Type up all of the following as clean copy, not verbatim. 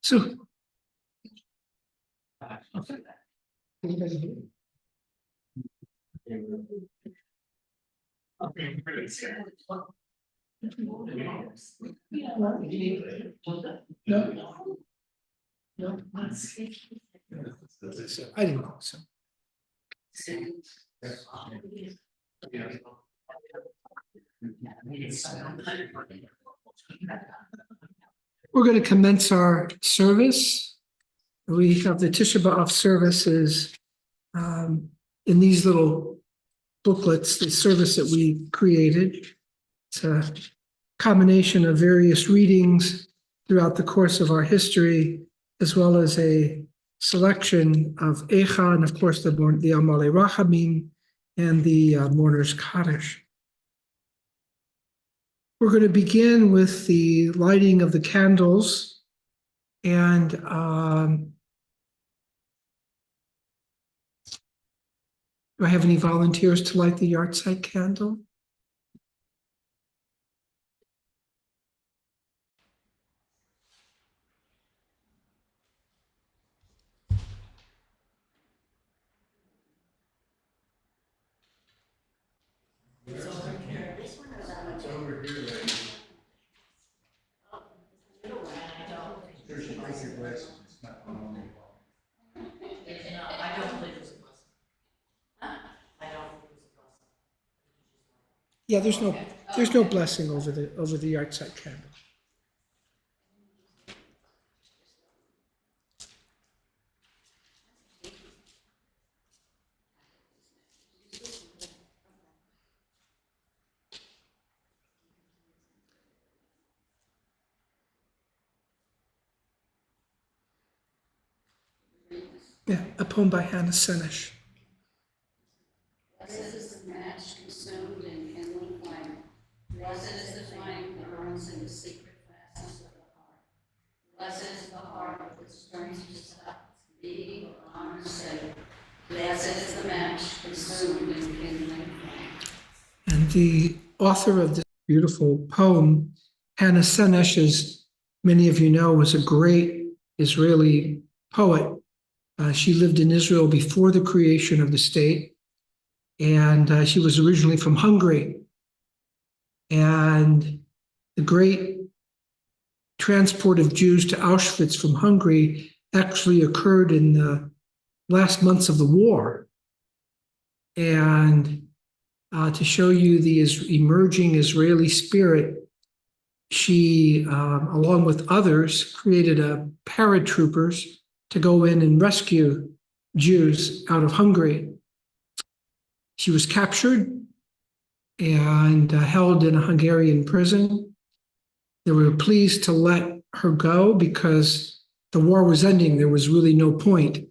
So. No. I didn't know so. We're going to commence our service. We have the Tisha B'Av services in these little booklets, the service that we created. It's a combination of various readings throughout the course of our history, as well as a selection of Eicha, and of course the Amalei Rachamim and the Mourner's Kaddish. We're going to begin with the lighting of the candles, and do I have any volunteers to light the yahrzeit candle? Yeah, there's no blessing over the yahrzeit candle. Yeah, a poem by Hannah Senesh. Blessed is the match consumed in kindling flame. Blessed is the flame that burns in the secret fastness of the heart. Blessed is the heart that strength to stop beating for honor's sake. Blessed is the match consumed in kindling flame. And the author of this beautiful poem, Hannah Senesh, as many of you know, was a great Israeli poet. She lived in Israel before the creation of the state, and she was originally from Hungary. And the great transport of Jews to Auschwitz from Hungary actually occurred in the last months of the war. And to show you the emerging Israeli spirit, she, along with others, created a paratroopers to go in and rescue Jews out of Hungary. She was captured and held in a Hungarian prison. They were pleased to let her go because the war was ending. There was really no point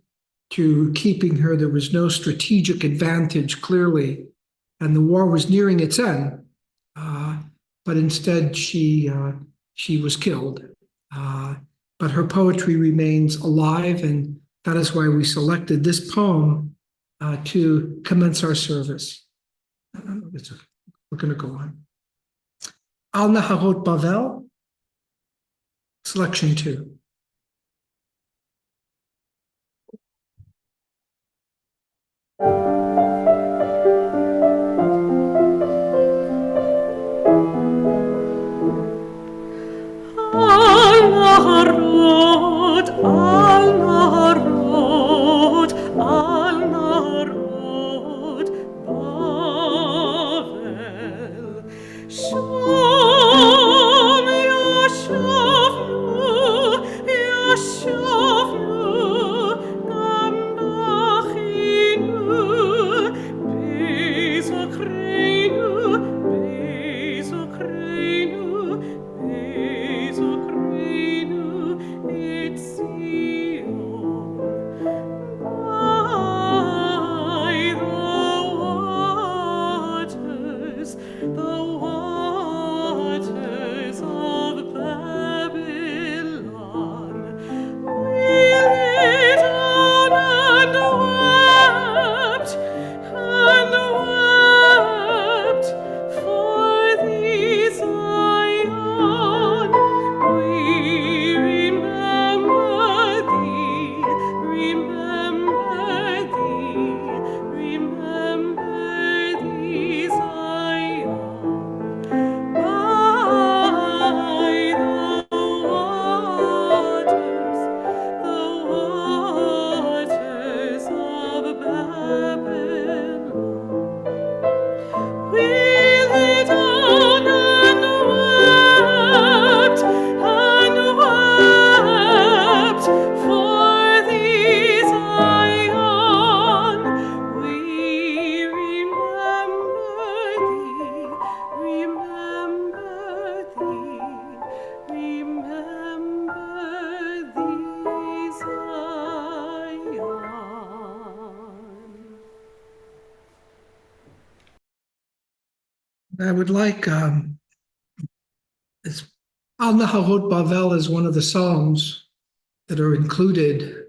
to keeping her. There was no strategic advantage, clearly, and the war was nearing its end. But instead, she was killed. But her poetry remains alive, and that is why we selected this poem to commence our service. We're going to go on. Al Naharot Bavel, selection 2. I would like, it's, Al Naharot Bavel is one of the Psalms that are included.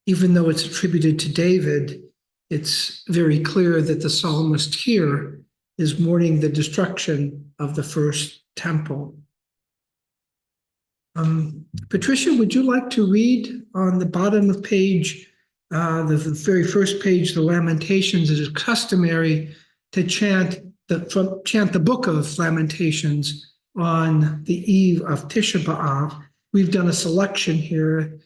Even though it's attributed to David, it's very clear that the psalmist here is mourning the destruction of the first temple. Patricia, would you like to read on the bottom of page, the very first page, the Lamentations? It is customary to chant the book of Lamentations on the eve of Tisha B'Av. We've done a selection here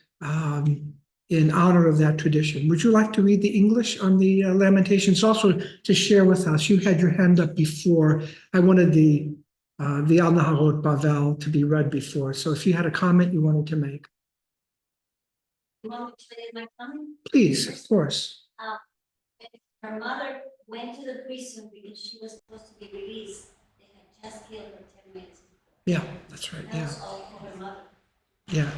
in honor of that tradition. Would you like to read the English on the Lamentations? Also to share with us, you had your hand up before. I wanted the Al Naharot Bavel to be read before. So if you had a comment you wanted to make. You want me to make my comment? Please, of course. Her mother went to the prison because she was supposed to be released. They had just killed her 10 minutes before. Yeah, that's right. That Yeah. was all for her mother. Yeah.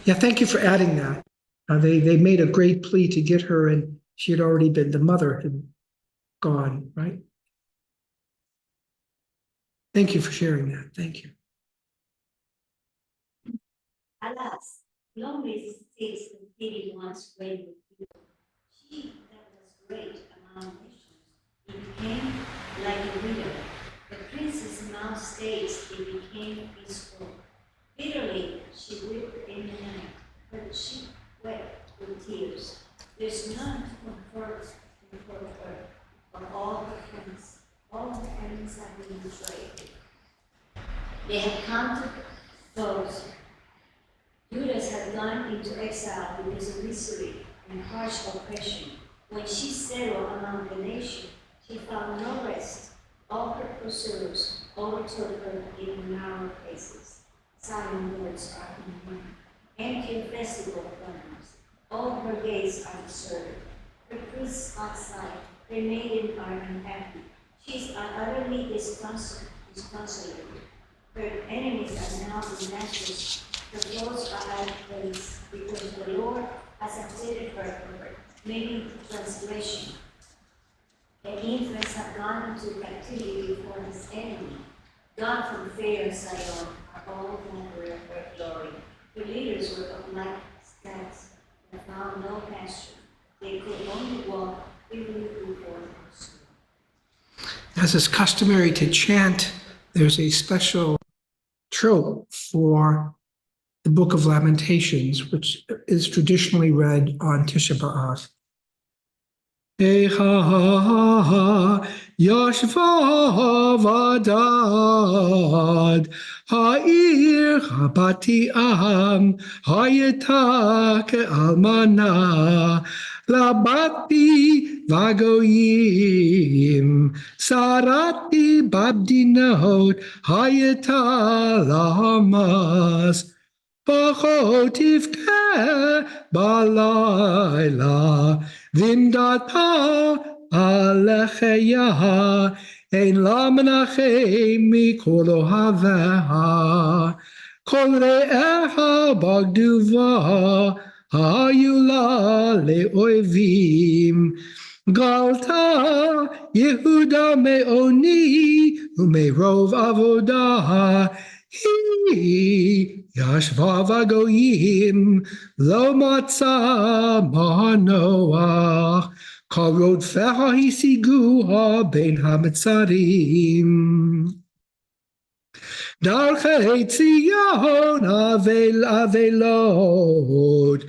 Yeah, thank you for adding that. They made a great plea to get her, and she had already been, the mother had gone, right? Thank you for sharing that. Thank you. Alas, lonely sits the city once great with people. She that was great among nations, it became like a widow. The prince's mouth states it became peaceful. Bitterly she wept in the night, but she wept with tears. There's none to comfort her, of all her friends. All her friends have been betrayed. They have come to foes. Judas had gone into exile because of misery and harsh oppression. When she settled among the nation, she found no rest. All her pursuers overtook her in narrow places. Silent words are in her. Empty festival planners. All her gates are deserted. Her priests outside, her maidens are unhappy. She is utterly disconsolate. Her enemies are now in ashes. The floors are out of place because the Lord has acquitted her for many transgression. The infants have gone into captivity before his enemy. Gone from fair Zion are all that were her glory. The leaders were of like scouts and found no pasture. They could only walk freely before her. As is customary to chant, there's a special trope for the Book of Lamentations, which is traditionally read on Tisha B'Av. Echa Yashva Vadad Ha'ir Habati Am Hayeta Ke'almana Labati Vagoyim Sarati Babdinot Hayeta Lahamas Bachotivke balayla vimdata alecheya ein lamnache mikolo haveha kol re'eha bagduva hayula le'oivim galta Yehuda me'oni u'me'rov avodah He Yashva Vagoyim Lo Matzah Manoach Kol Rodfecha Hisiguha Ben Hametzarim Darchei Tzion Avelot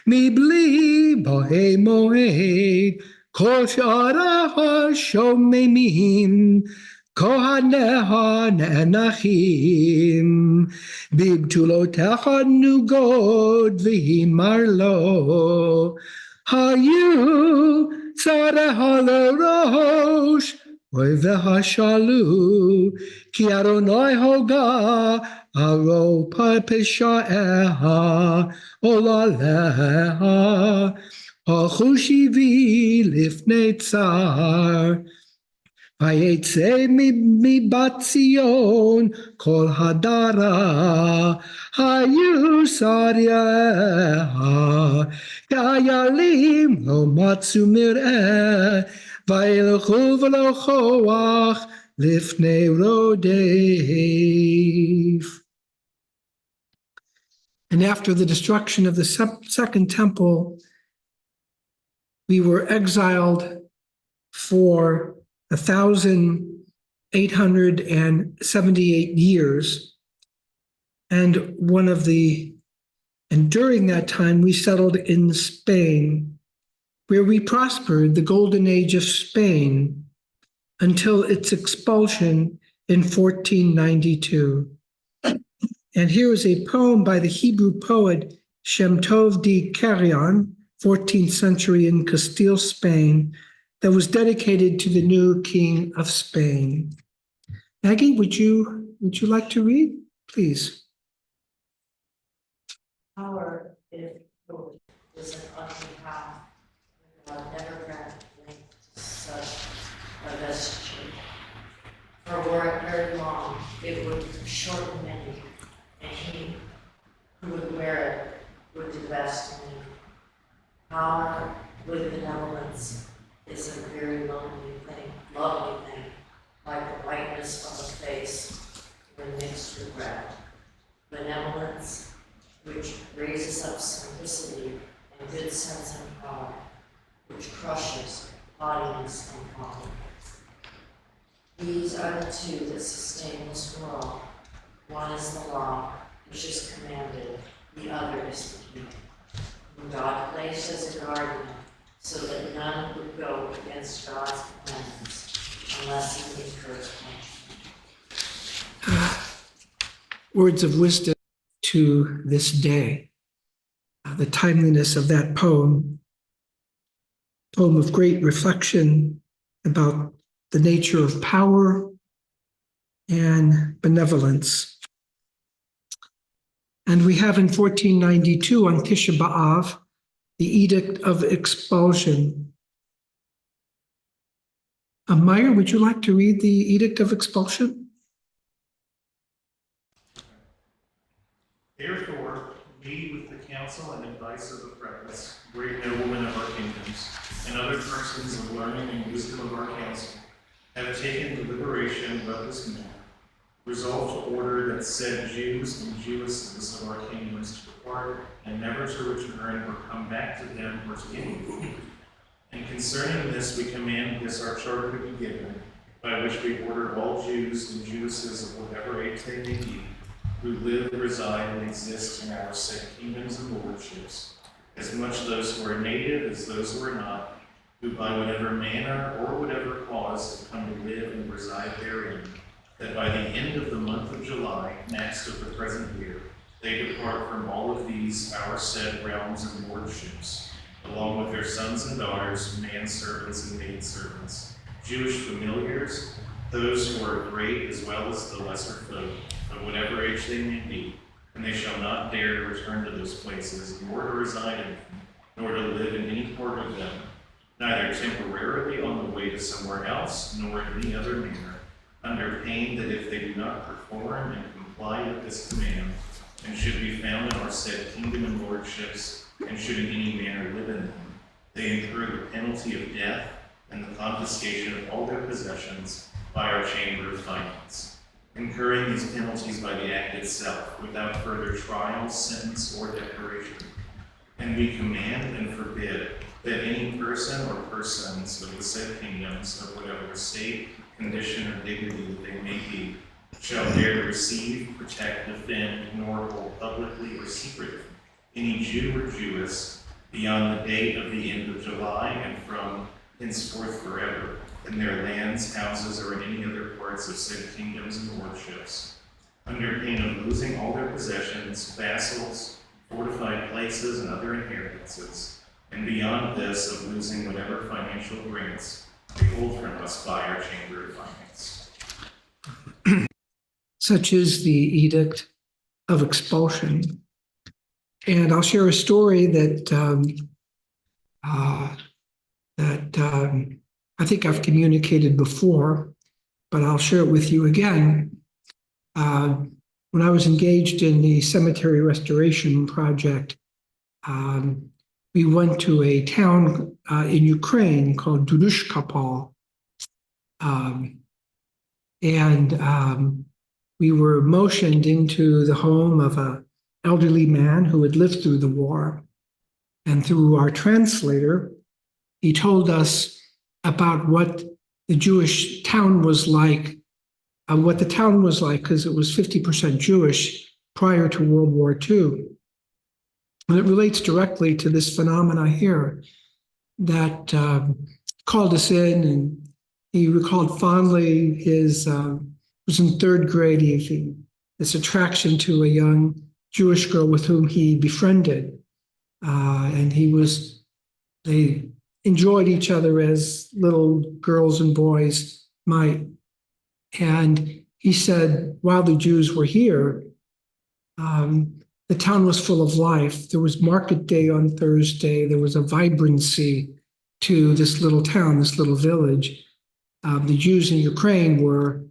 Mibli Bahe Moed Kol Shara Shomemim Kohaneha Nenachim Bibtulotecha Nugod Vihimarlo Hayu Tzareha Lerosh Oiveha Shalu Ki Adonai Hoga Aro Peshaeha Olaleha Achushivi Lifnei Tzar Vayetze mi bat Zion kol hadara hayu saryaha kayalim lo matzu mir'eh וילכו ולא כוח לפני רודף. And after the destruction of the second temple, we were exiled for 1,878 years. And during that time, we settled in Spain, where we prospered, the golden age of Spain, until its expulsion in 1492. And here is a poem by the Hebrew poet Shem Tov di Carrion, 14th century in Castile, Spain, that was dedicated to the new king of Spain. Maggie, would you like to read, please? Power is an ugly path. God never grant length to such a vesture. For were it very long, it would shorten many, and he who would wear it would do best in many. Power with benevolence is a very lovely thing, like the whiteness of a face when mixed with red. Benevolence, which raises up simplicity and good sense and power, which crushes haughtiness and folly. These are the two that sustain this world. One is the law, which is commanded, the other is the key, whom God placed as a guardian, so that none would go against God's commandments, unless he incurs punishment. Words of wisdom to this day. The timeliness of that poem of great reflection about the nature of power and benevolence. And we have in 1492 on Tisha B'Av, the Edict of Expulsion. Meyer, would you like to read the Edict of Expulsion? Therefore, we, with the counsel and advice of the prophets, great noblemen of our kingdoms, and other persons of learning and wisdom of our council, have taken deliberation about this matter, resolved to order that said Jews and Jewesses of our kingdoms to depart and never to return or come back to them or to any of them. And concerning this, we command this our charter to be given, by which we order all Jews and Jewesses of whatever age they may be, who live, reside, and exist in our said kingdoms and lordships, as much those who are native as those who are not, who by whatever manner or whatever cause have come to live and reside therein, that by the end of the month of July, next of the present year, they depart from all of these our said realms and lordships, along with their sons and daughters, manservants and maidservants, Jewish familiars, those who are great as well as the lesser folk, of whatever age they may be, and they shall not dare to return to those places, nor to reside in them, nor to live in any part of them, neither temporarily on the way to somewhere else, nor in any other manner, under pain that if they do not perform and comply with this command, and should be found in our said kingdom and lordships, and should in any manner live in them, they incur the penalty of death and the confiscation of all their possessions by our Chamber of Finance, incurring these penalties by the act itself, without further trial, sentence, or declaration. And we command and forbid that any person or persons of the said kingdoms, of whatever estate, condition, or dignity that they may be, shall dare to receive, protect, defend, nor hold publicly or secretly any Jew or Jewess beyond the date of the end of July and from henceforth forever, in their lands, houses, or in any other parts of said kingdoms and lordships, under pain of losing all their possessions, vassals, fortified places, and other inheritances, and beyond this of losing whatever financial grants they hold from us by our Chamber of Finance. Such is the Edict of Expulsion. And I'll share a story that I think I've communicated before, but I'll share it with you again. When I was engaged in the cemetery restoration project, we went to a town in Ukraine called Dudushkapol. And we were motioned into the home of an elderly man who had lived through the war. And through our translator, he told us about what the Jewish town was like, because it was 50% Jewish prior to World War II. And it relates directly to this phenomena here that called us in, and he recalled fondly his, was in third grade, this attraction to a young Jewish girl with whom he befriended. And they enjoyed each other as little girls and boys might. And he said, while the Jews were here, the town was full of life. There was market day on Thursday. There was a vibrancy to this little town, this little village. The Jews in Ukraine were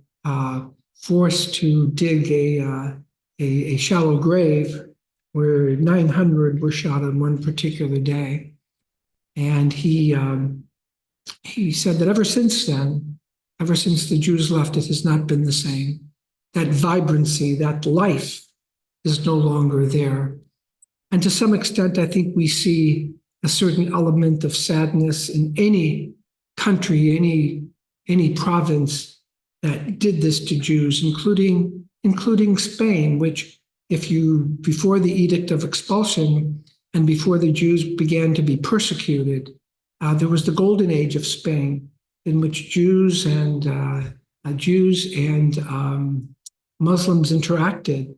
forced to dig a shallow grave where 900 were shot on one particular day. And he said that ever since then, ever since the Jews left, it has not been the same. That vibrancy, that life is no longer there. And to some extent, I think we see a certain element of sadness in any country, any province that did this to Jews, including Spain, which before the Edict of Expulsion and before the Jews began to be persecuted, there was the golden age of Spain in which Jews and Muslims interacted.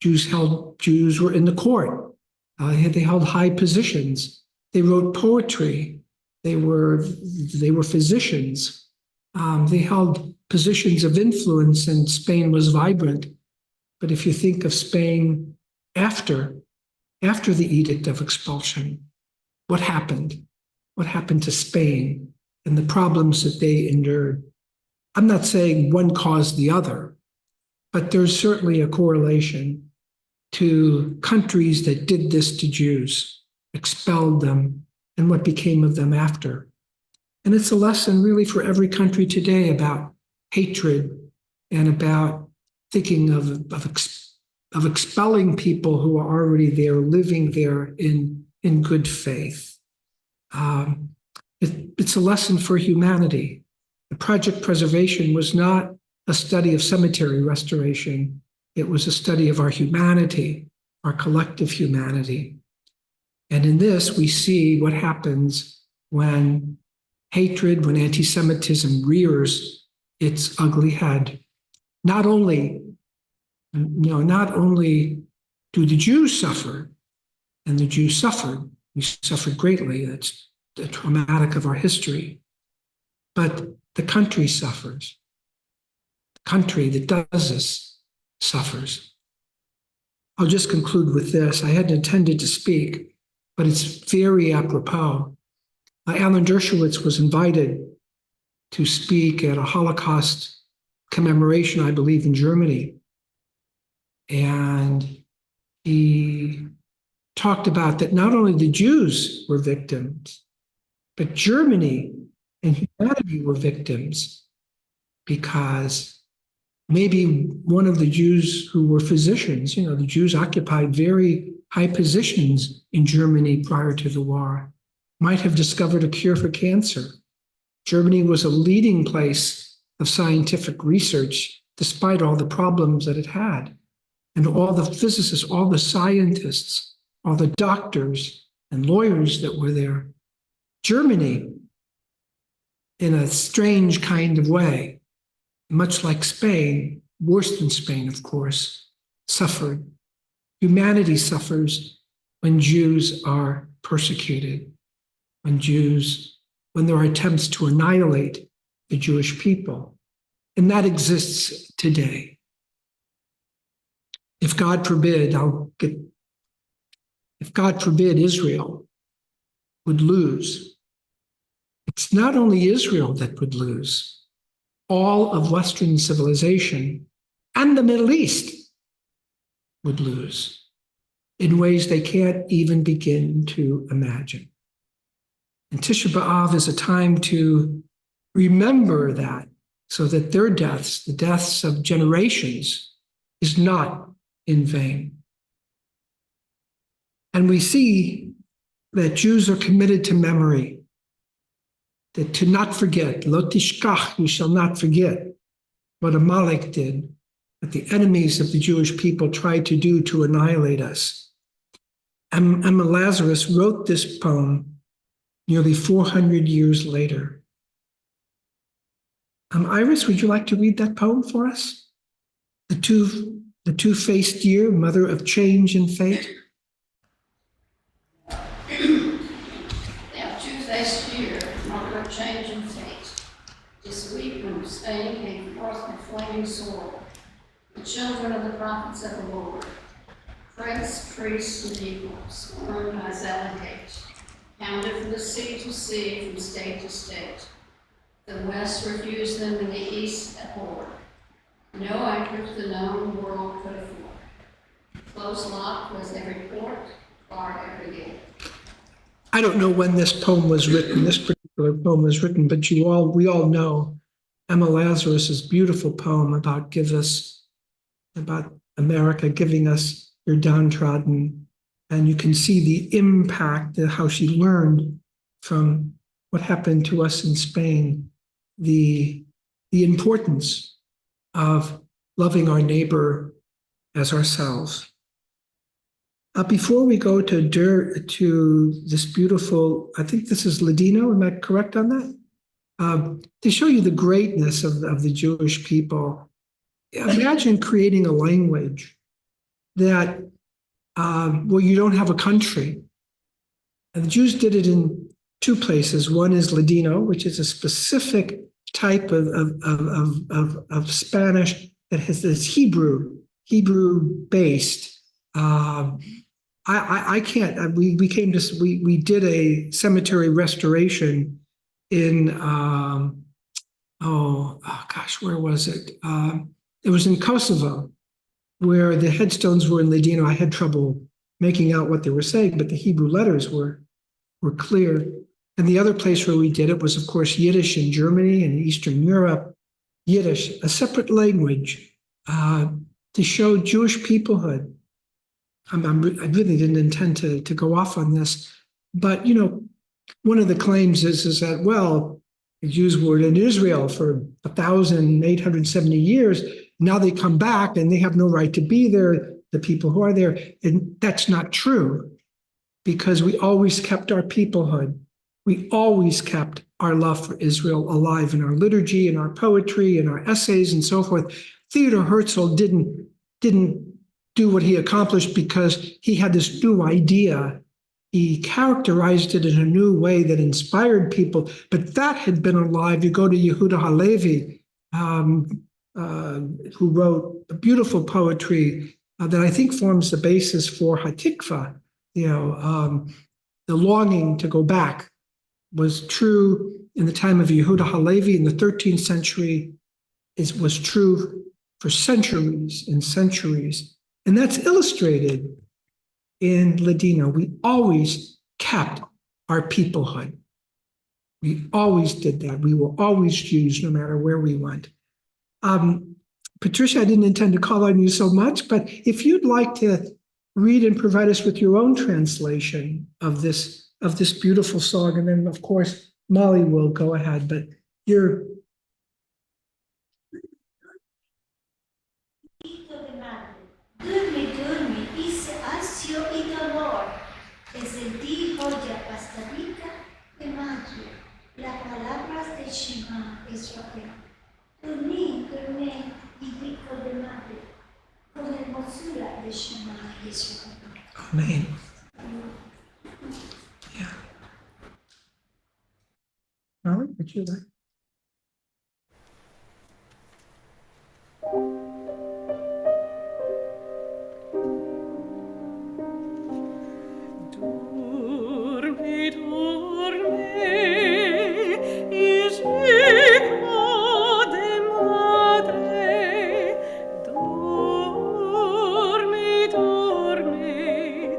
Jews were in the court. They held high positions. They wrote poetry. They were physicians. They held positions of influence, and Spain was vibrant. But if you think of Spain after the Edict of Expulsion, what happened? What happened to Spain and the problems that they endured? I'm not saying one caused the other, but there's certainly a correlation to countries that did this to Jews, expelled them, and what became of them after. And it's a lesson really for every country today about hatred and about thinking of expelling people who are already there, living there in good faith. It's a lesson for humanity. The Project Preservation was not a study of cemetery restoration. It was a study of our humanity, our collective humanity. And in this, we see what happens when hatred, when anti-Semitism rears its ugly head. Not only do the Jews suffer, and the Jews suffered, we suffered greatly, that's the traumatic of our history, but the country suffers. The country that does this suffers. I'll just conclude with this. I hadn't intended to speak, but it's very apropos. Alan Dershowitz was invited to speak at a Holocaust commemoration, I believe, in Germany. And he talked about that not only the Jews were victims, but Germany and humanity were victims, because maybe one of the Jews who were physicians, the Jews occupied very high positions in Germany prior to the war, might have discovered a cure for cancer. Germany was a leading place of scientific research, despite all the problems that it had. And all the physicists, all the scientists, all the doctors and lawyers that were there. Germany, in a strange kind of way, much like Spain, worse than Spain, of course, suffered. Humanity suffers when Jews are persecuted, when there are attempts to annihilate the Jewish people. And that exists today. If God forbid, Israel would lose, it's not only Israel that would lose. All of Western civilization and the Middle East would lose. in ways they can't even begin to imagine. And Tisha B'Av is a time to remember that, so that their deaths, the deaths of generations, is not in vain. And we see that Jews are committed to memory, that to not forget, lo tishkach, you shall not forget what Amalek did, what the enemies of the Jewish people tried to do to annihilate us. Emma Lazarus wrote this poem nearly 400 years later. Iris, would you like to read that poem for us? The two-faced year, mother of change and fate. Now, two-faced year, mother of change and fate. This week from Spain came forth the flaming sword, the children of the prophets of the Lord, prince, priests, and people, sworn by zealot hate, counted from the sea to sea, from state to state. The west refused them, and the east abhorred. No anchor to the known world could afford. Close locked was every port, barred every gate. I don't know when this poem was written, this particular poem was written, but we all know Emma Lazarus's beautiful poem about America giving us your downtrodden. And you can see the impact of how she learned from what happened to us in Spain, the importance of loving our neighbor as ourselves. Before we go to this beautiful, I think this is Ladino, am I correct on that? To show you the greatness of the Jewish people, imagine creating a language that, well, you don't have a country. And the Jews did it in two places. One is Ladino, which is a specific type of Spanish that has this Hebrew based. I can't. We did a cemetery restoration in where was it? It was in Kosovo, where the headstones were in Ladino. I had trouble making out what they were saying, but the Hebrew letters were clear. And the other place where we did it was, of course, Yiddish in Germany and Eastern Europe. Yiddish, a separate language, to show Jewish peoplehood. I really didn't intend to go off on this, but one of the claims is that, well, the Jews were in Israel for 1,870 years. Now they come back and they have no right to be there, the people who are there. And that's not true, because we always kept our peoplehood. We always kept our love for Israel alive in our liturgy, in our poetry, in our essays, and so forth. Theodor Herzl didn't do what he accomplished because he had this new idea. He characterized it in a new way that inspired people, but that had been alive. You go to Yehuda Halevi, who wrote a beautiful poetry that I think forms the basis for Hatikva. The longing to go back was true in the time of Yehuda Halevi in the 13th century. It was true for centuries and centuries. And that's illustrated in Ladino. We always kept our peoplehood. We always did that. We were always Jews, no matter where we went. Patricia, I didn't intend to call on you so much, but if you'd like to read and provide us with your own translation of this beautiful song, and then, of course, Molly will go ahead, but you're... Dormi, hice ansia y dolor, e sentí joya hasta rica de magia. Las palabras de Shema Israel. Dormí, y rico de madre, con hermosura de Shema Israel. Amen. Yeah. Molly, would you like? Dormi,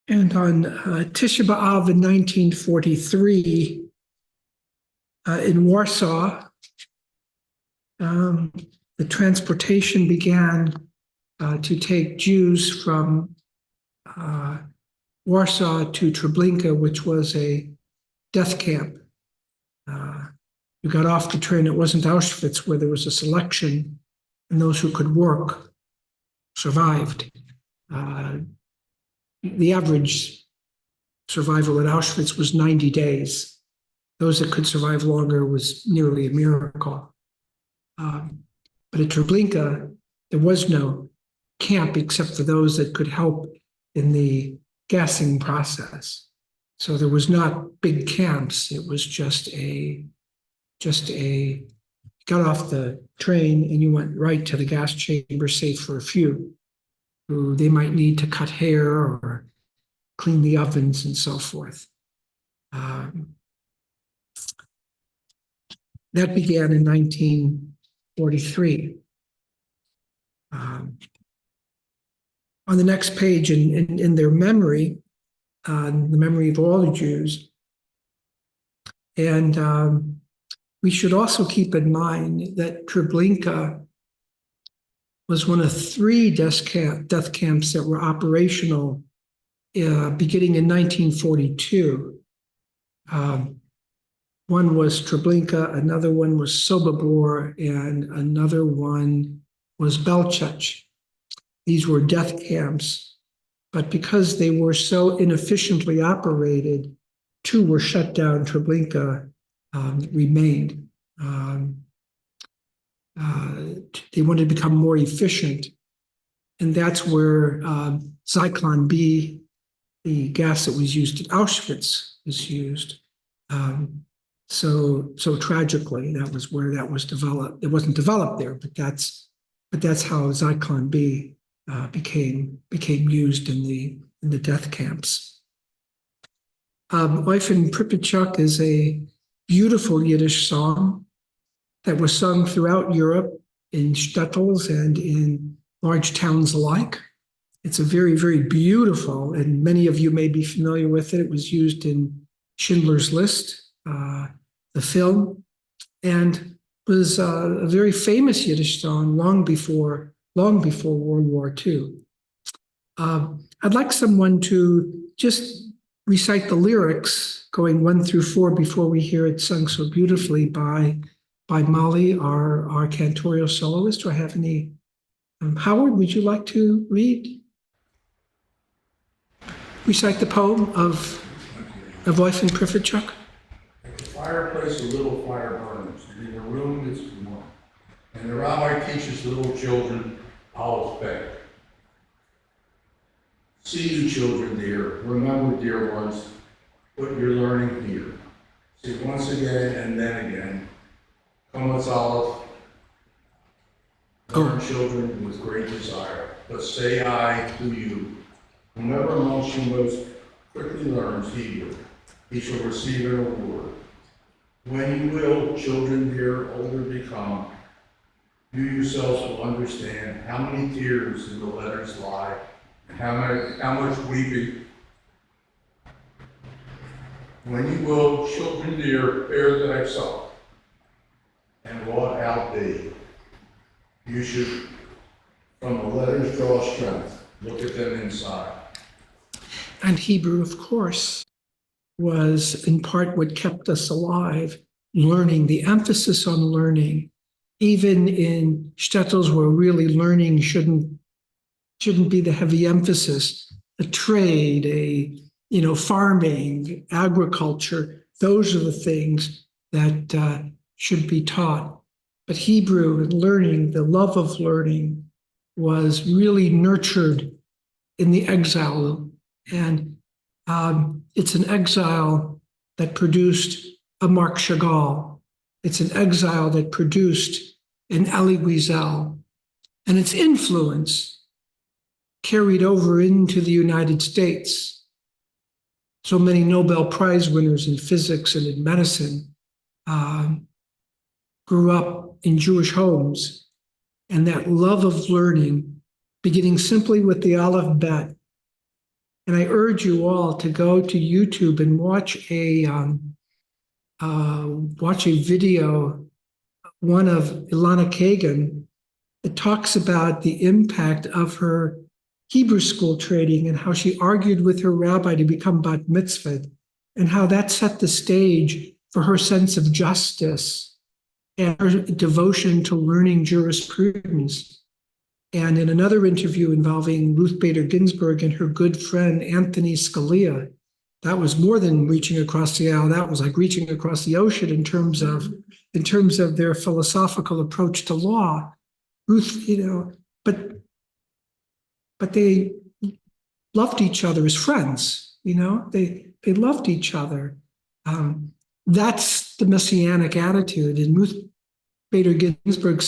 And on Tisha B'Av in 1943, in Warsaw, the transportation began to take Jews from Warsaw to Treblinka, which was a death camp. You got off the train, it wasn't Auschwitz, where there was a selection, and those who could work survived. The average survival at Auschwitz was 90 days. Those that could survive longer was nearly a miracle. But at Treblinka, there was no camp except for those that could help in the gassing process. So there was not big camps. It was just a got off the train and you went right to the gas chamber, save for a few who they might need to cut hair or clean the ovens and so forth. That began in 1943. On the next page, in their memory, the memory of all the Jews, and we should also keep in mind that Treblinka was one of 3 death camps that were operational beginning in 1942. One was Treblinka, another one was Sobibor, and another one was Belchach. These were death camps, but because they were so inefficiently operated, 2 were shut down. Treblinka remained. They wanted to become more efficient, and that's where Zyklon B, the gas that was used at Auschwitz, was used. So tragically, that was where that was developed. It wasn't developed there, but that's how Zyklon B became used in the death camps. Eufen Pripyatchuk is a beautiful Yiddish song that was sung throughout Europe in shtetls and in large towns alike. It's a very, very beautiful, and many of you may be familiar with it. It was used in Schindler's List, the film, and was a very famous Yiddish song long before World War II. I'd like someone to just recite the lyrics going 1 through 4 before we hear it sung so beautifully by Molly, our cantorial soloist. Do I have any? Howard, would you like to read? Recite the poem of Wolfgang Prifetchuk. At the fireplace, a little fire burns, and in the room it's warm. And the rabbi teaches little children Aleph Bet. See you children dear, remember dear ones, what you're learning here. See once again and then again. Come let's Aleph. Learn children with great desire, but say I to you. Whomever amongst you most quickly learns Hebrew, he shall receive an award. When you will, children dear, older become, you yourselves will understand how many tears in the letters lie, and how much weeping. When you will, children dear, bear thyself, and wrought out thee. You should, from the letters, draw strength. Look at them inside. And Hebrew, of course, was in part what kept us alive, learning, the emphasis on learning, even in shtetls where really learning shouldn't be the heavy emphasis. A trade, farming, agriculture, those are the things that should be taught. But Hebrew and learning, the love of learning, was really nurtured in the exile. And it's an exile that produced a Marc Chagall. It's an exile that produced an Elie Wiesel. And its influence carried over into the United States. So many Nobel Prize winners in physics and in medicine grew up in Jewish homes. And that love of learning, beginning simply with the Aleph Bet. And I urge you all to go to YouTube and watch a video, one of Ilana Kagan, that talks about the impact of her Hebrew school training and how she argued with her rabbi to become bat mitzvahed, and how that set the stage for her sense of justice and her devotion to learning jurisprudence. And in another interview involving Ruth Bader Ginsburg and her good friend Anthony Scalia, that was more than reaching across the aisle. That was like reaching across the ocean in terms of their philosophical approach to law. Ruth, but they loved each other as friends. They loved each other. That's the messianic attitude. And Ruth Bader Ginsburg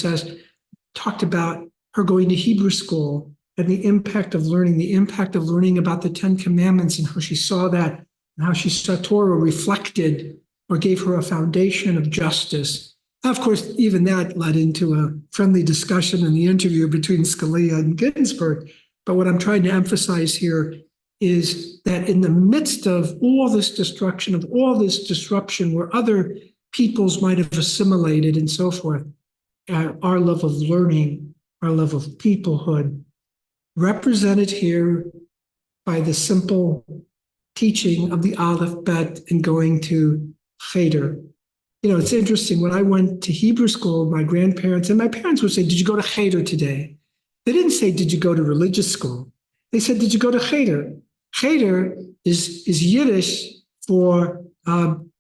talked about her going to Hebrew school and the impact of learning about the 10 Commandments, and how she saw that, and how she saw Torah reflected or gave her a foundation of justice. Now, of course, even that led into a friendly discussion in the interview between Scalia and Ginsburg. But what I'm trying to emphasize here is that in the midst of all this destruction, of all this disruption where other peoples might have assimilated and so forth, our love of learning, our love of peoplehood, represented here by the simple teaching of the Aleph Bet and going to Cheder. It's interesting. When I went to Hebrew school, my grandparents and my parents would say, "Did you go to Cheder today?" They didn't say, "Did you go to religious school?" They said, "Did you go to Cheder?" Cheder is Yiddish for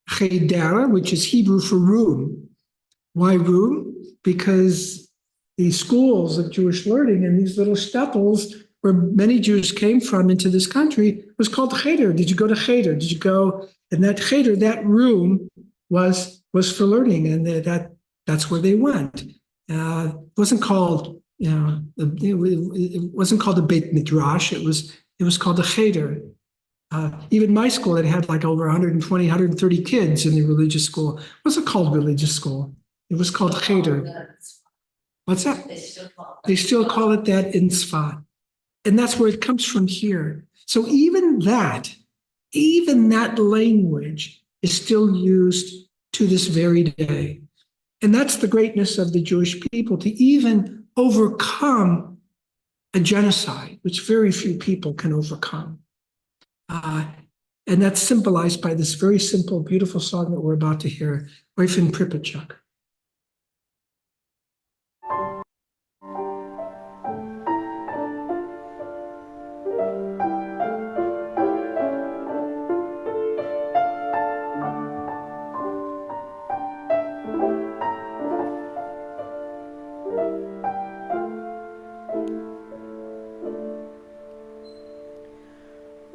cheder, which is Hebrew for room. Why room? Because the schools of Jewish learning in these little shtetls where many Jews came from into this country was called Cheder. Did you go to Cheder? Did you go? And that Cheder, that room, was for learning, and that's where they went. It wasn't called, it wasn't called a Beit Midrash. It was called a Cheder. Even my school, it had like over 120, 130 kids in the religious school. It wasn't called religious school. It was called Cheder. What's that? They still call it that in Tzfat. And that's where it comes from here. So even that language is still used to this very day. And that's the greatness of the Jewish people, to even overcome a genocide, which very few people can overcome. And that's symbolized by this very simple, beautiful song that we're about to hear, Oifin Pripachuk.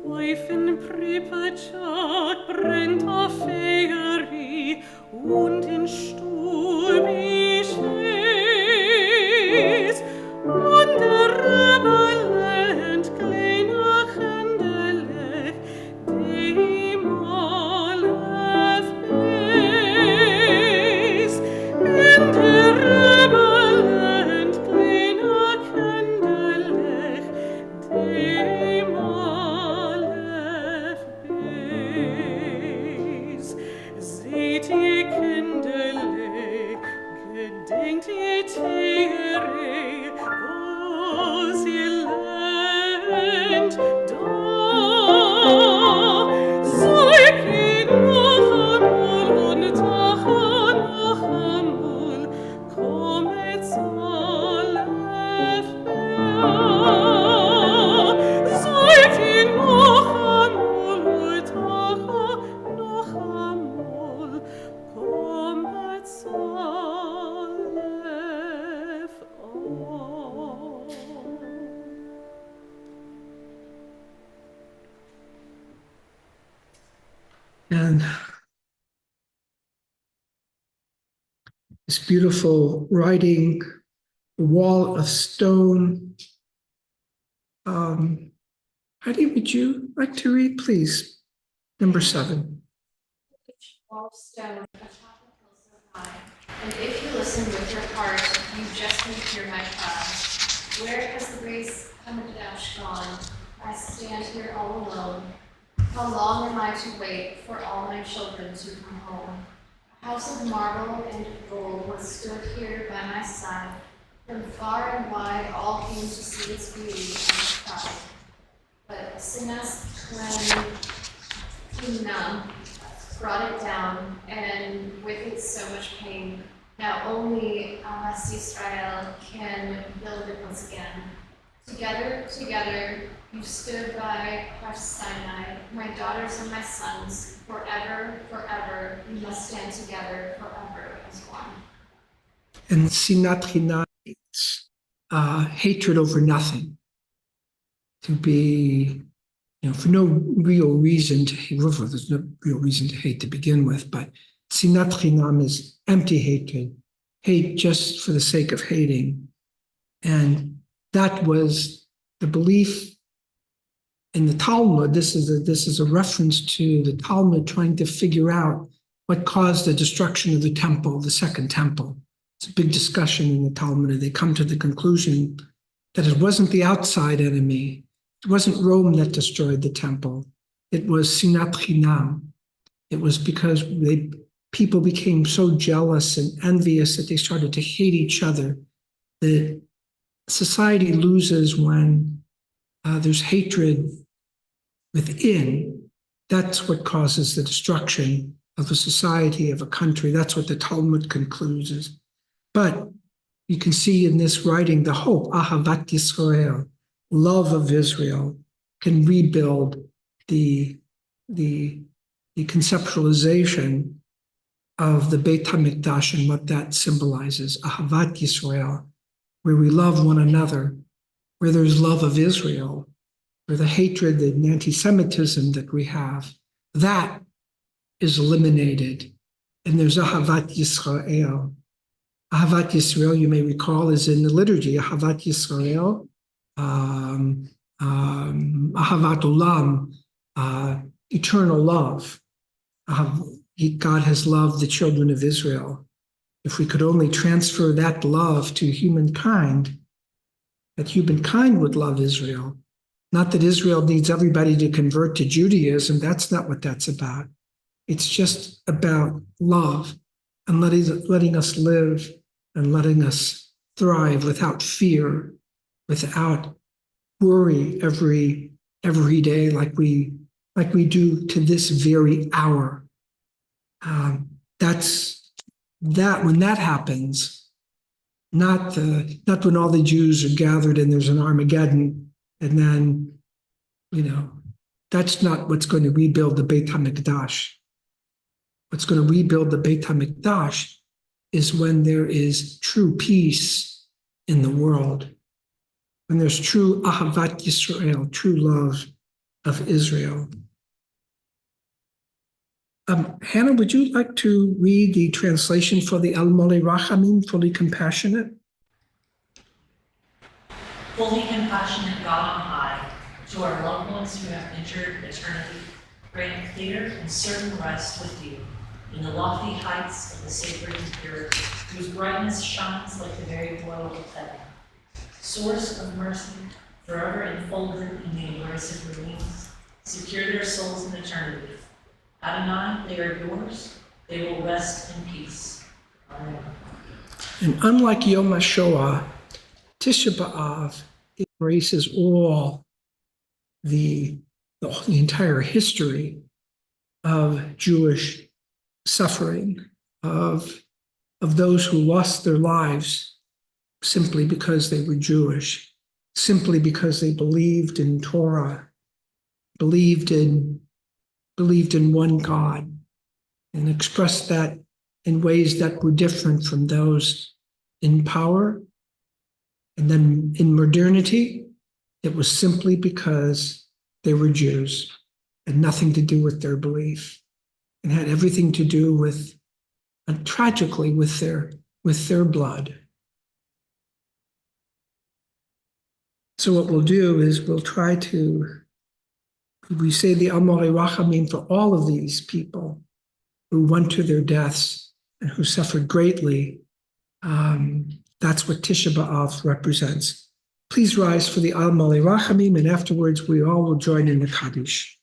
Oifin Pripachak brennt auf Fegeri und in Stubi stehs und der Rebel entkleiner Händelech dem Alef beis in der Rebel entkleiner Händelech dem Alef beis. Seht ihr Kindele, gedenkt ihr Tiere, was ihr lernt da. Seid ihr noch einmal und Tag noch einmal, kommet Alef beis. Seid ihr noch einmal und Tag noch einmal, kommet Alef an. And this beautiful writing, wall of stone. Heidi, would you like to read, please? Number 7. Wall of stone, atop a hill so high. And if you listen with your heart, you just may hear my cry. Where has the grace Hamadash gone? I stand here all alone. How long am I to wait for all my children to come home? A house of marble and of gold was stood here by my side. From far and wide all came to see its beauty and its pride. But Sinas Clenunam brought it down, and with it so much pain. Now only Amas Yisrael can build it once again. Together, you stood by Har Sinai, my daughters and my sons, forever, you must stand together forever as one. And Sinat Chinam is hatred over nothing. To be, for no real reason to hate, there's no real reason to hate to begin with, but Sinat Chinam is empty hatred, hate just for the sake of hating. And that was the belief in the Talmud. This is a reference to the Talmud trying to figure out what caused the destruction of the temple, the second temple. It's a big discussion in the Talmud, and they come to the conclusion that it wasn't the outside enemy. It wasn't Rome that destroyed the temple. It was Sinat Chinam. It was because people became so jealous and envious that they started to hate each other. The society loses when there's hatred within. That's what causes the destruction of a society, of a country. That's what the Talmud concludes. But you can see in this writing the hope, Ahavat Yisrael, love of Israel, can rebuild the conceptualization of the Beit HaMikdash and what that symbolizes, Ahavat Yisrael, where we love one another, where there's love of Israel, where the hatred and anti-Semitism that we have, that is eliminated. And there's Ahavat Yisrael. Ahavat Yisrael, you may recall, is in the liturgy, Ahavat Yisrael, Ahavat Olam, eternal love. God has loved the children of Israel. If we could only transfer that love to humankind, that humankind would love Israel. Not that Israel needs everybody to convert to Judaism. That's not what that's about. It's just about love and letting us live and letting us thrive without fear, without worry every day like we do to this very hour. That's that when that happens, not when all the Jews are gathered and there's an Armageddon, and then that's not what's going to rebuild the Beit HaMikdash. What's going to rebuild the Beit HaMikdash is when there is true peace in the world, when there's true Ahavat Yisrael, true love of Israel. Hannah, would you like to read the translation for the El Mole Rachamim, fully compassionate? Fully compassionate God on high, to our loved ones who have entered eternity, grant clear and certain rest with you in the lofty heights of the sacred and pure, whose brightness shines like the very glow of heaven. Source of mercy, forever enfolded in the embrace of your wings, secure their souls in eternity. Adonai, they are yours, they will rest in peace. Amen. And unlike Yom HaShoah, Tisha B'Av embraces all the entire history of Jewish suffering, of those who lost their lives simply because they were Jewish, simply because they believed in Torah, believed in one God, and expressed that in ways that were different from those in power. And then in modernity, it was simply because they were Jews, had nothing to do with their belief, and had everything to do with, tragically, with their blood. So what we'll do is we'll try to, we say the Amorei Rachamim for all of these people who went to their deaths and who suffered greatly. That's what Tisha B'Av represents. Please rise for the Amorei Rachamim, and afterwards we all will join in the Kaddish.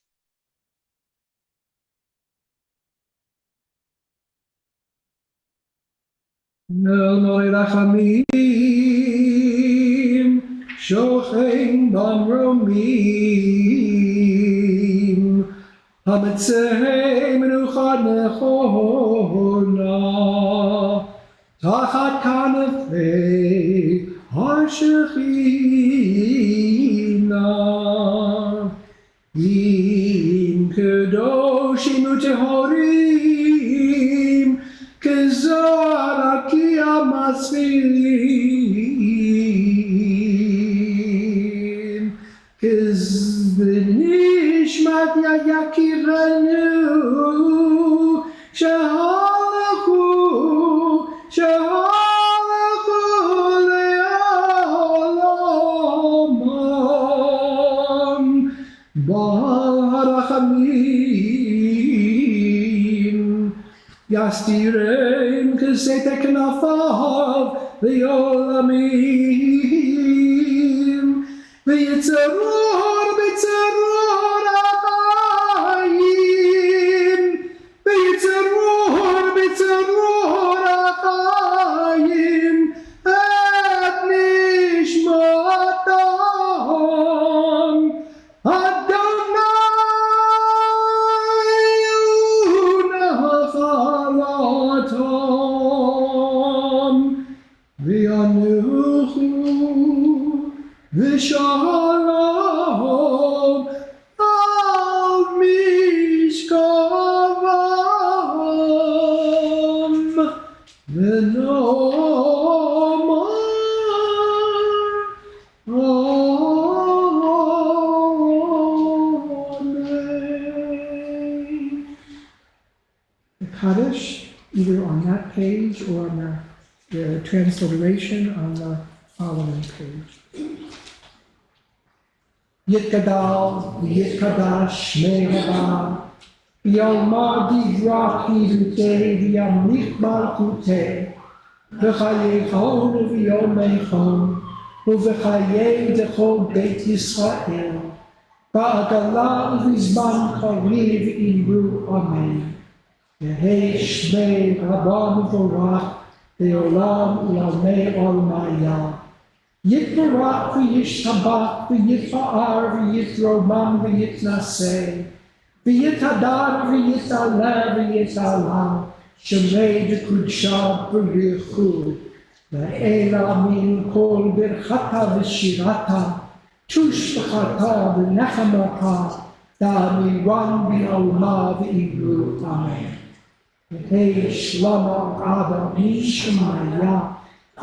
Amorei Rachamim, Shochein Bamromim, Hamitzei Menucha Nechona, Tachat Kanafei HaShechina, Im Kedoshim Utehorim, Kezar Akia Masfilim, Kezbenishmat Yakiranu, Shahalachu Le'olamam, Baal HaRachamim, Yastireim Kesete Knafav Le'olamim, V'yitzaror B'yitzaror Achayim, V'yitzaror B'yitzaror Achayim, Et Nishmatam, Adonai Unachalatam, V'yanuchu V'shalom al mishkavam v'nomar Amen. The Kaddish, either on that page or on the transliteration on the following page. Yitgadal, Yitkadash, Shmei Haba, Yalma Divrach Hidute, Yamlich Malchute, V'chayechon V'yomechon, Uv'chayei Dechol Beit Yisrael, Ba'adala V'zman Kariv Iru, Amen. יהי שמי רבה מבורך, לעולם ולעולמי עולמיה. יתברך וישתבח ויתפאר ויתרומם ויתנשא, ויתהדר ויתעלה ויתעלה, שמי דקודשה בריחו. לעילה מן כל ברכתה ושירתה, תושבחתה ונחמתה, דאמירן בעלמה ועברו אמן. יהי שלמה אבא משמיא,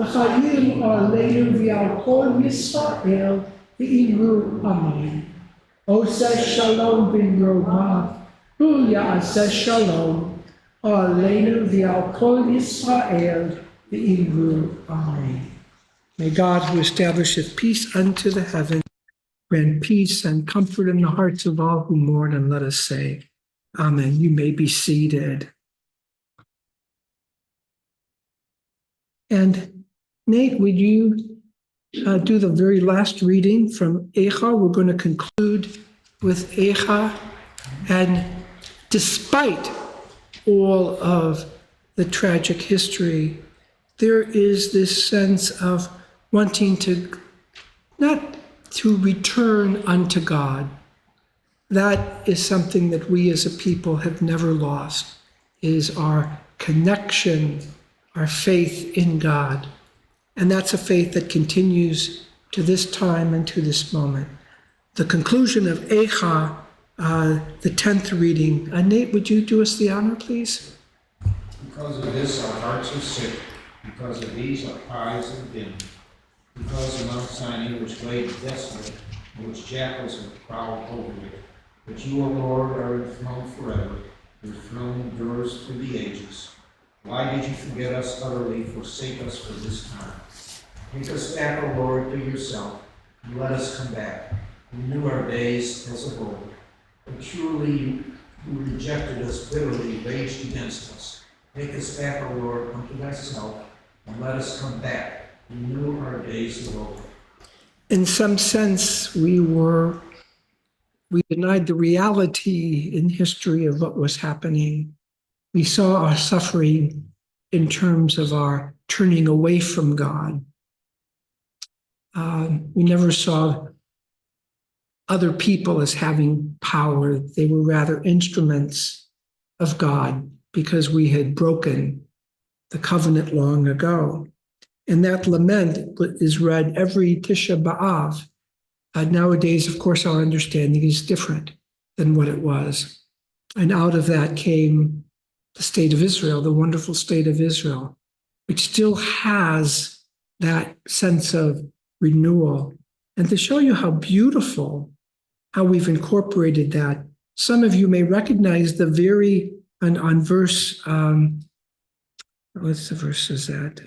וחיים עלינו ועל כל ישראל ועברו אמן. עושה שלום במרומיו, הוא יעשה שלום עלינו ועל כל ישראל ועברו אמן. May God, who establisheth peace unto the heavens, grant peace and comfort in the hearts of all who mourn, and let us say, Amen. You may be seated. And Nate, would you do the very last reading from Eicha? We're going to conclude with Eicha. And despite all of the tragic history, there is this sense of wanting to, not to return unto God. That is something that we as a people have never lost, is our connection, our faith in God. And that's a faith that continues to this time and to this moment. The conclusion of Eicha, the 10th reading. Nate, would you do us the honor, please? Because of this, our hearts are sick. Because of these, our eyes are dim. Because of Mount Sinai, which lay desolate, and which jackals have prowled over it. But you, O Lord, are enthroned forever. Your throne endures through the ages. Why did you forget us utterly, forsake us for this time? Take us back, O Lord, to yourself, and let us come back. Renew our days as of old. But truly, you rejected us bitterly, raged against us. Take us back, O Lord, unto thyself, and let us come back. Renew our days of old. In some sense, we denied the reality in history of what was happening. We saw our suffering in terms of our turning away from God. We never saw other people as having power. They were rather instruments of God because we had broken the covenant long ago. And that lament is read every Tisha B'Av. Nowadays, of course, our understanding is different than what it was. And out of that came the state of Israel, the wonderful state of Israel, which still has that sense of renewal. And to show you how beautiful, how we've incorporated that, some of you may recognize the very, on verse, what's the verse is that?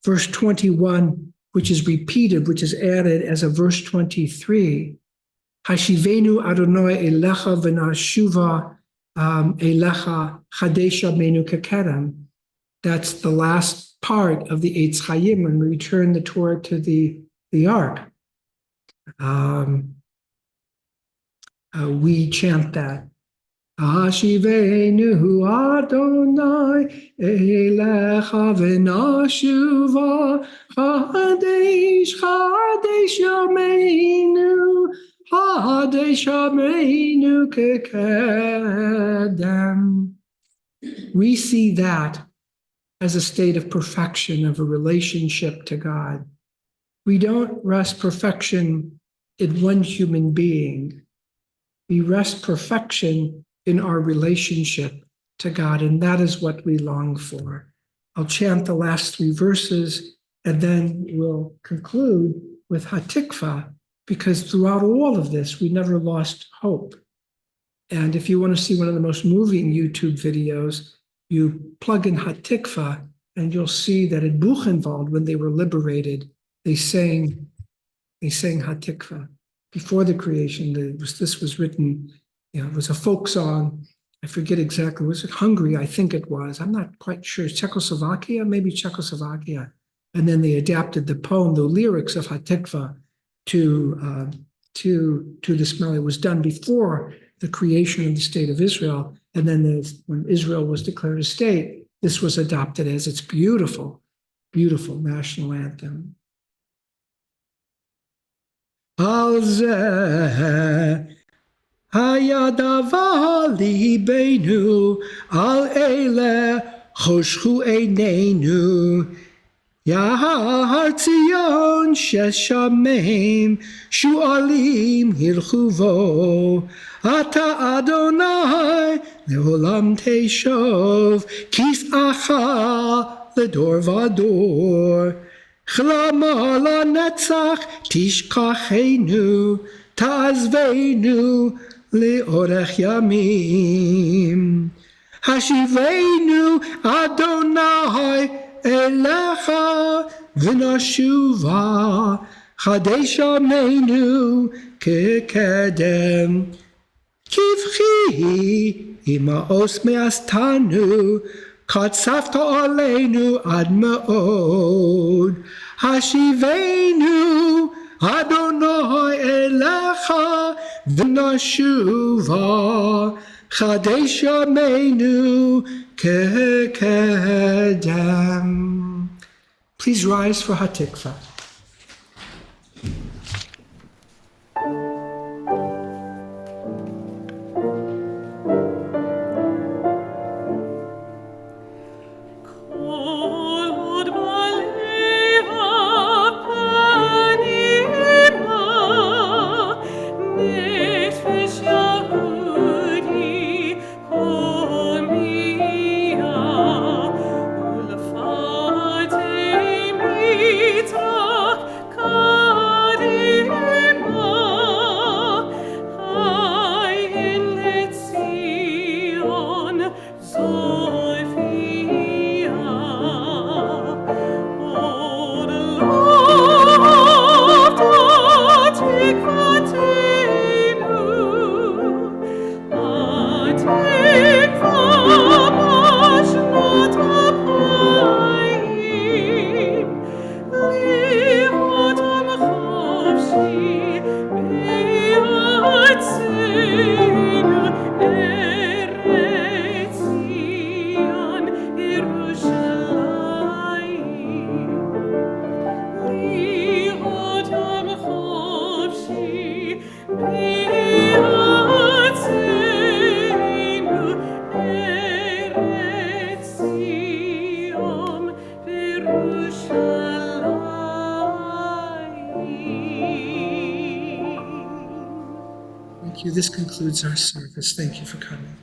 Verse 21, which is repeated, which is added as a verse 23. Hashivenu Adonai elecha v'nashuva elecha chadesha menu kekedem. That's the last part of the Eitz Chaim when we return the Torah to the ark. We chant that. Hashivenu Adonai elecha v'nashuva chadesh chadesh yameinu chadesh yameinu kekedem. We see that as a state of perfection of a relationship to God. We don't rest perfection in one human being. We rest perfection in our relationship to God, and that is what we long for. I'll chant the last 3 verses, and then we'll conclude with Hatikva, because throughout all of this, we never lost hope. And if you want to see one of the most moving YouTube videos, you plug in Hatikva, and you'll see that at Buchenwald, when they were liberated, they sang Hatikva. Before the creation, this was written, it was a folk song. I forget exactly, was it Hungary? I think it was. I'm not quite sure. Czechoslovakia, maybe Czechoslovakia. And then they adapted the poem, the lyrics of Hatikva to this melody. It was done before the creation of the state of Israel. And then when Israel was declared a state, this was adopted as its beautiful, beautiful national anthem. Al zeh hayadavar libenu, al ele choshchu einenu. Yahar Tzion sheshamim shu'alim hilchuvo. Ata Adonai leolam teshov kis'acha ledor vador. Chlama lanetzach tishkachenu ta'azvenu leorech yamim. Hashivenu Adonai Elecha v'nashuva chadesh yameinu kekedem kivchi imaos me'astanu katzafta aleinu ad me'od hashivenu Adonai elecha v'nashuva chadesh yameinu kekedem. Please rise for Hatikva. Thank you. This concludes our service. Thank you for coming.